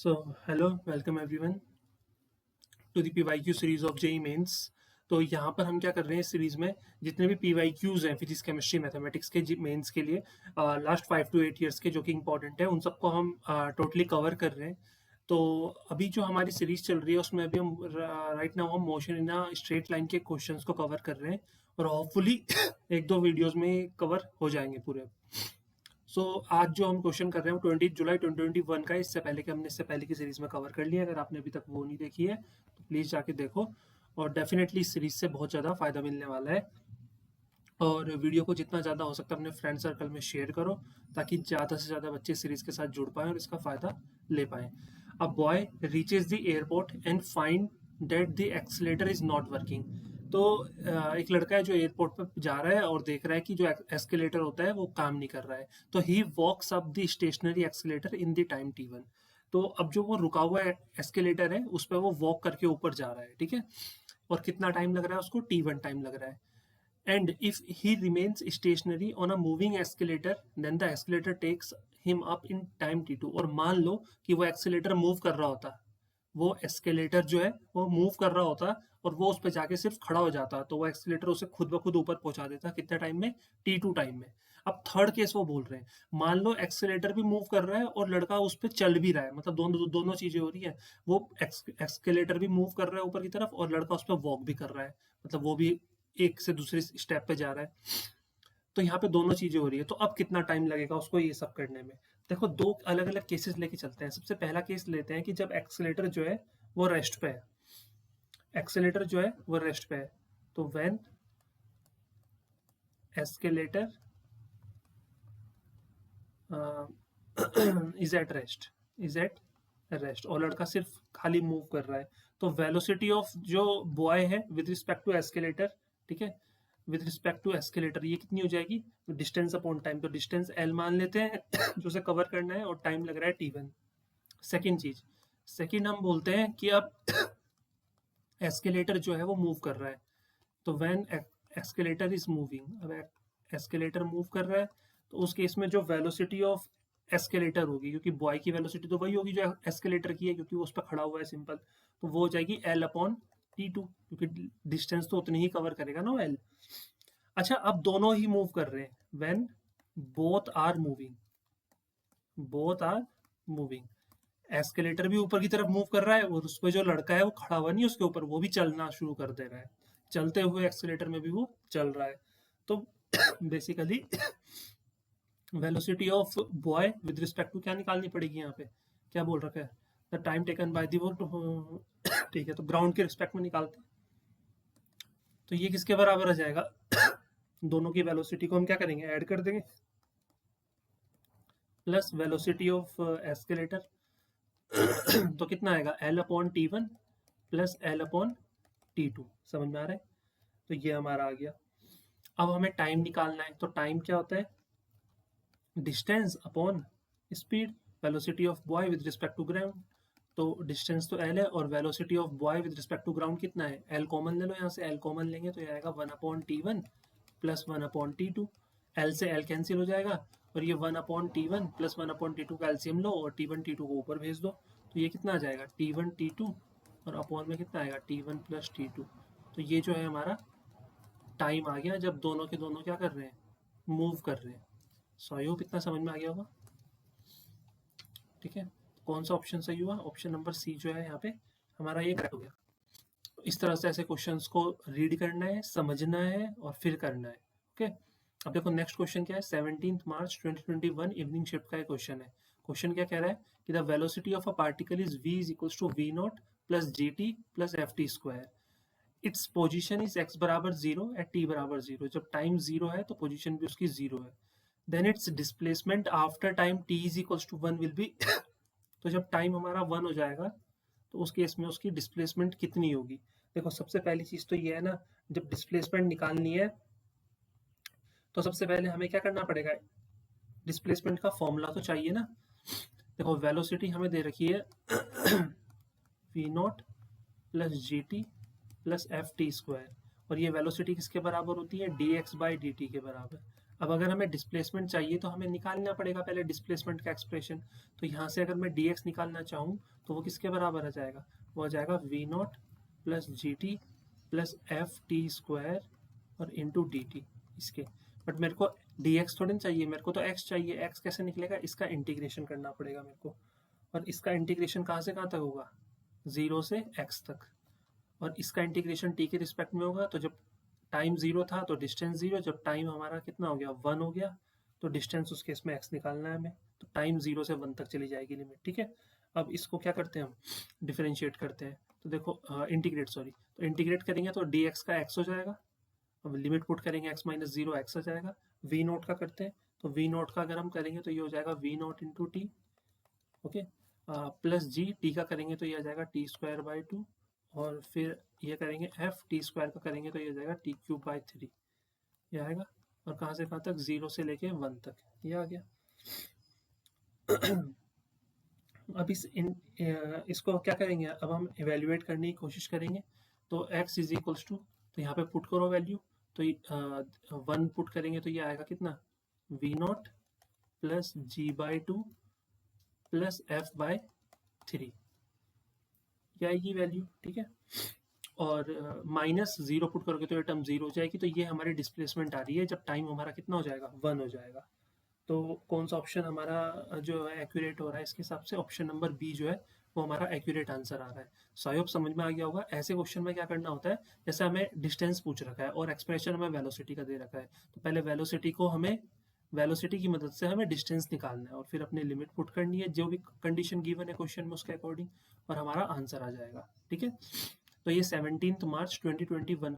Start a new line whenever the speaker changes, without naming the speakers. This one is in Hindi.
So, hello, welcome everyone to the PYQ series of JEE Mains. तो यहाँ पर हम क्या कर रहे हैं इस सीरीज में, जितने भी PYQs हैं फिजिक्स केमिस्ट्री मैथमेटिक्स के मेंस के लिए लास्ट 5 to 8 ईयर्स के जो कि इंपॉर्टेंट है, उन सबको हम टोटली कवर कर रहे हैं। तो अभी जो हमारी सीरीज चल रही है उसमें अभी हम राइट नाउ हम मोशन इन स्ट्रेट लाइन के क्वेश्चंस को कवर कर रहे हैं और होपफुली एक दो वीडियोस में कवर हो जाएंगे पूरे। आज जो हम क्वेश्चन कर रहे हैं वो 20 जुलाई 2021 का है। इससे पहले कि हमने इससे पहले की सीरीज में कवर कर लिया। अगर आपने अभी तक वो नहीं देखी है तो प्लीज़ जाके देखो और डेफिनेटली इस सीरीज से बहुत ज़्यादा फायदा मिलने वाला है। और वीडियो को जितना ज़्यादा हो सकता है अपने फ्रेंड सर्कल में शेयर करो ताकि ज़्यादा से ज़्यादा बच्चे सीरीज के साथ जुड़ पाएँ और इसका फ़ायदा ले पाएँ। A boy reaches the airport and find that the accelerator is not working. तो एक लड़का है जो एयरपोर्ट पर जा रहा है और देख रहा है कि जो एस्केलेटर होता है वो काम नहीं कर रहा है। तो ही walks up the stationary accelerator in the time t1। तो अब जो वो रुका हुआ एस्केलेटर है उस पर वो वॉक करके ऊपर जा रहा है, ठीक है। और कितना टाइम लग रहा है उसको, t1 टाइम लग रहा है। And if he remains stationary on a moving escalator, then the escalator takes him up in time t2। और मान लो कि वो एक्सीलेटर मूव कर रहा होता, वो एस्केलेटर जो है वो मूव कर रहा होता और वो उस पर जाके सिर्फ खड़ा हो जाता, तो वो एक्सीलेटर उसे खुद ब खुद ऊपर पहुंचा देता। कितने टाइम में? t2 टाइम में। अब थर्ड केस वो बोल रहे हैं, मान लो एक्सीलेटर भी मूव कर रहा है और लड़का उस पर चल भी रहा है, मतलब दोनों चीजें हो रही है। वो एक्सकेलेटर भी मूव कर रहा है ऊपर की तरफ और लड़का उस पर वॉक भी कर रहा है, मतलब वो भी एक से दूसरे स्टेप पे जा रहा है। तो यहाँ पे दोनों चीजें हो रही है। तो अब कितना टाइम लगेगा उसको ये सब करने में? देखो, दो अलग अलग केसेस लेके चलते हैं। सबसे पहला केस लेते हैं कि जब एक्सीलेटर जो है वो रेस्ट पे है, एक्सीलेटर जो है वो रेस्ट पे है। तो when escalator is at rest, is at rest, और लड़का सिर्फ खाली मूव कर रहा है, तो वेलोसिटी ऑफ जो बॉय है विद रिस्पेक्ट टू एस्केलेटर, ठीक है, विद रिस्पेक्ट टू एस्केलेटर ये कितनी हो जाएगी? Distance upon time. तो डिस्टेंस एल मान लेते हैं जो उसे कवर करना है और टाइम लग रहा है t1। सेकेंड चीज, सेकेंड हम बोलते हैं कि अब एस्केलेटर जो है वो मूव कर रहा है। तो व्हेन एस्केलेटर इज मूविंग, अब एस्केलेटर मूव कर रहा है तो उस केस में जो वेलोसिटी ऑफ एस्केलेटर होगी, क्योंकि बॉय की वेलोसिटी तो वही होगी जो एस्केलेटर की है क्योंकि वो उस पर खड़ा हुआ है, सिंपल। तो वो हो जाएगी एल अपॉन t2, क्योंकि डिस्टेंस तो उतनी ही कवर करेगा ना एल। अच्छा, अब दोनों ही मूव कर रहे हैं, when both are moving, both are moving, escalator भी ऊपर की तरफ मूव कर रहा है और उस पर जो लड़का है वो खड़ा हुआ नहीं उसके ऊपर, वो भी चलना शुरू कर दे रहा है। चलते हुए एक्सीलेटर में भी वो चल रहा है। तो basically velocity of boy with respect to क्या निकालनी पड़ेगी यहाँ पे? क्या बोल रखा है? The time taken by the work, ठीक है, तो ग्राउंड के रिस्पेक्ट में निकालते हैं। तो ये किसके बराबर आ जाएगा? दोनों की वेलोसिटी को हम क्या करेंगे? ऐड कर देंगे, प्लस वेलोसिटी ऑफ एस्केलेटर। तो कितना आएगा? L upon t1 plus L upon t2। समझ में आ रहा है? तो ये हमारा आ गया। अब हमें टाइम निकालना है, तो टाइम क्या होता है? Distance upon speed, velocity of boy with respect to ground. तो डिस्टेंस तो एल है और velocity of boy with respect to ground कितना है? एल कॉमन ले लो, यहाँ से एल कॉमन लेंगे तो ये आएगा 1/t1 प्लस 1/t2। एल से एल कैंसिल हो जाएगा और ये 1/t1 प्लस 1/t2 का एलसीएम लो और t1 t2 को ऊपर भेज दो। तो ये कितना आ जाएगा? t1 t2 और अपॉन में कितना आएगा? t1 plus t2। तो ये जो है हमारा टाइम आ गया जब दोनों के दोनों क्या कर रहे हैं? मूव कर रहे हैं। सो आई होप इतना समझ में आ गया होगा, ठीक है। कौन सा ऑप्शन सही हुआ? ऑप्शन नंबर सी जो है यहाँ पे हमारा ये करेक्ट हो गया। तो इस तरह से ऐसे क्वेश्चंस को रीड करना है, समझना है और फिर करना है, ओके। अब देखो नेक्स्ट क्वेश्चन क्या है? 17 मार्च 2021 इवनिंग शिफ्ट का एक क्वेश्चन है। क्वेश्चन क्या कह रहा है कि the velocity of a particle is v is equals to v naught plus gt plus ft square. Its position is x बराबर 0 एट t बराबर 0। जब टाइम 0 है तो पोजीशन भी उसकी 0 है। Then its displacement after time t is equals to 1 will be तो जब टाइम हमारा 1 हो जाएगा तो उस केस में उसकी डिस्प्लेसमेंट कितनी होगी? देखो, सबसे पहली चीज तो ये है ना, जब डिस्प्लेसमेंट निकालनी है तो सबसे पहले हमें क्या करना पड़ेगा? डिस्प्लेसमेंट का फॉर्मूला तो चाहिए ना। देखो, वेलोसिटी हमें दे रखी है v naught plus G T plus F T square, और ये वेलोसिटी किसके बराबर होती है? dx बाई dt के बराबर। अब अगर हमें डिस्प्लेसमेंट चाहिए तो हमें निकालना पड़ेगा पहले डिस्प्लेसमेंट का एक्सप्रेशन। तो यहाँ से अगर मैं dx निकालना चाहूँ तो वो किसके बराबर आ जाएगा, वो आ जाएगा v naught plus G T plus F T square और इंटू डी टी इसके। बट मेरे को dx थोड़ी ना चाहिए, मेरे को तो x चाहिए। x कैसे निकलेगा, इसका इंटीग्रेशन करना पड़ेगा मेरे को। और इसका इंटीग्रेशन कहाँ से कहाँ तक होगा, 0 से x तक। और इसका इंटीग्रेशन t के रिस्पेक्ट में होगा, तो जब टाइम 0 था तो डिस्टेंस 0, जब टाइम हमारा कितना हो गया 1 हो गया तो डिस्टेंस उस केस में x निकालना है हमें। तो टाइम 0 से 1 तक चली जाएगी लिमिट, ठीक है। अब इसको क्या करते हैं हम, डिफरेंशिएट करते हैं। तो देखो इंटीग्रेट तो इंटीग्रेट करेंगे तो dx का x हो जाएगा। अब लिमिट पुट करेंगे x माइनस 0 x आ जाएगा। v नोट का करते हैं, तो v नोट का अगर हम करेंगे तो ये हो जाएगा v naught into T, okay, plus G, T का करेंगे तो ये आ जाएगा टी स्क्वायर बाई 2, और फिर ये करेंगे एफ टी स्क्वायर का करेंगे तो ये आ जाएगा टी क्यूब बाई 3, ये आएगा। और कहाँ से कहाँ तक, 0 से लेके 1 तक, ये आ गया। अब इसको क्या करेंगे, अब हम इवेल्युएट करने की कोशिश करेंगे। तो x इज इक्वल्स टू, तो यहाँ पे पुट करो वैल्यू, तो 1 पुट करेंगे तो ये आएगा कितना, v naught plus G by 2 plus F by 3, ये आएगी वैल्यू, ठीक है। और माइनस 0 पुट करोगे तो ये टर्म 0 हो जाएगी। तो ये हमारी डिस्प्लेसमेंट आ रही है जब टाइम हमारा कितना हो जाएगा, 1 हो जाएगा। तो कौन सा ऑप्शन हमारा जो है एक्यूरेट हो रहा है, इसके हिसाब से ऑप्शन नंबर बी जो है वो हमारा एक्यूरेट आंसर आ रहा है। सो आई होप समझ में आ गया होगा। ऐसे क्वेश्चन में क्या करना होता है, जैसे हमें डिस्टेंस पूछ रखा है और एक्सप्रेशन हमें वेलोसिटी का दे रखा है, तो पहले वेलोसिटी की मदद से हमें डिस्टेंस निकालना है और फिर अपनी लिमिट पुट करनी है जो भी कंडीशन गिवन है क्वेश्चन में उसके अकॉर्डिंग, और हमारा आंसर आ जाएगा, ठीक है। तो ये 17 मार्च 2021